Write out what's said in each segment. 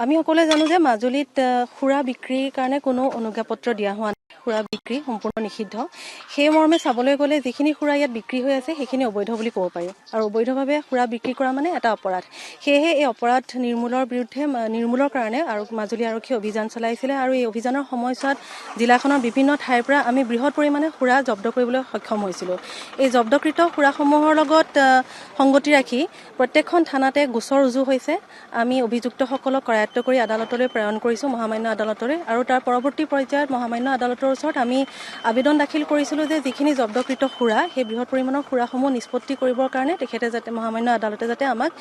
আমি সকলোৱে জানো যে মাজুলীত খুৰা বিক্ৰীৰ কাৰণে কোনো অনুজ্ঞাপত্ৰ দিয়া হোৱা নাই। খুৰা বিক্ৰী সম্পূৰ্ণ নিষিদ্ধ। সেই মৰ্মে চাবলৈ গ'লে যিখিনি খুৰা ইয়াত বিক্ৰী হৈ আছে সেইখিনি অবৈধ বুলি ক'ব পাৰি আৰু অবৈধভাৱে খুৰা বিক্ৰী কৰা মানে এটা অপৰাধ। সেয়েহে এই অপৰাধ নিৰ্মূলৰ কাৰণে আৰু মাজুলী আৰক্ষী অভিযান চলাইছিলে আৰু এই অভিযানৰ সময়ছোৱাত জিলাখনৰ বিভিন্ন ঠাইৰ পৰা আমি বৃহৎ পৰিমাণে খুৰা জব্দ কৰিবলৈ সক্ষম হৈছিলোঁ। এই জব্দকৃত খুৰাসমূহৰ লগত সংগতি ৰাখি প্ৰত্যেকখন থানাতে গোচৰ ৰুজু হৈছে। আমি অভিযুক্তসকলক কৰায়ত্ব কৰি আদালতলৈ প্ৰেৰণ কৰিছোঁ, মহামান্য আদালতলৈ, আৰু তাৰ পৰৱৰ্তী পৰ্যায়ত মহামান্য আদালতৰ ওচৰত আমি আবেদন দাখিল কৰিছিলোঁ যে যিখিনি জব্দকৃত খুৰা সেই বৃহৎ পৰিমাণৰ খুৰাসমূহ নিষ্পত্তি কৰিবৰ কাৰণে তেখেতে যাতে মহামান্য আদালতে যাতে আমাক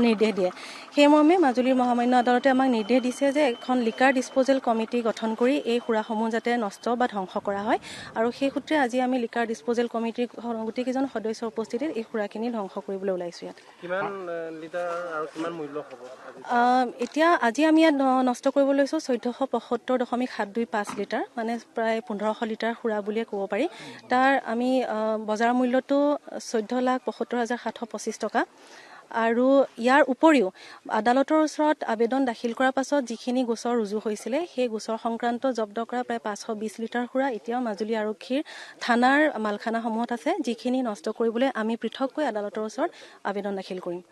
নিৰ্দেশ দিয়ে। সেই মৰ্মে মাজুলীৰ মহামান্য আদালতে আমাক নিৰ্দেশ দিছে যে এখন লিকাৰ ডিছপ'জেল কমিটি গঠন কৰি এই খুৰাসমূহ যাতে নষ্ট বা ধ্বংস কৰা হয় আৰু সেই সূত্ৰে আজি আমি লিকাৰ ডিছপ'জেল কমিটিৰ গোটেইকেইজন সদস্যৰ উপস্থিতিত এই খুৰাখিনি ধ্বংস কৰিবলৈ ওলাইছোঁ। ইয়াত কিমান লিটাৰ আৰু কিমান মূল্য হ'ব? এতিয়া আজি আমি ইয়াত নষ্ট কৰিব লৈছোঁ 1475.725 লিটাৰ, মানে প্ৰায় 1500 লিটাৰ খুৰা বুলিয়ে ক'ব পাৰি। তাৰ আমি বজাৰ মূল্যটো 14,75,725 টকা। আৰু ইয়াৰ উপৰিও আদালতৰ ওচৰত আবেদন দাখিল কৰাৰ পাছত যিখিনি গোচৰ ৰুজু হৈছিলে সেই গোচৰ সংক্ৰান্ত জব্দ কৰা প্ৰায় 520 লিটাৰ খুৰা এতিয়াও মাজুলী আৰক্ষীৰ থানাৰ মালখানাসমূহত আছে, যিখিনি নষ্ট কৰিবলৈ আমি পৃথককৈ আদালতৰ ওচৰত আবেদন দাখিল কৰিম।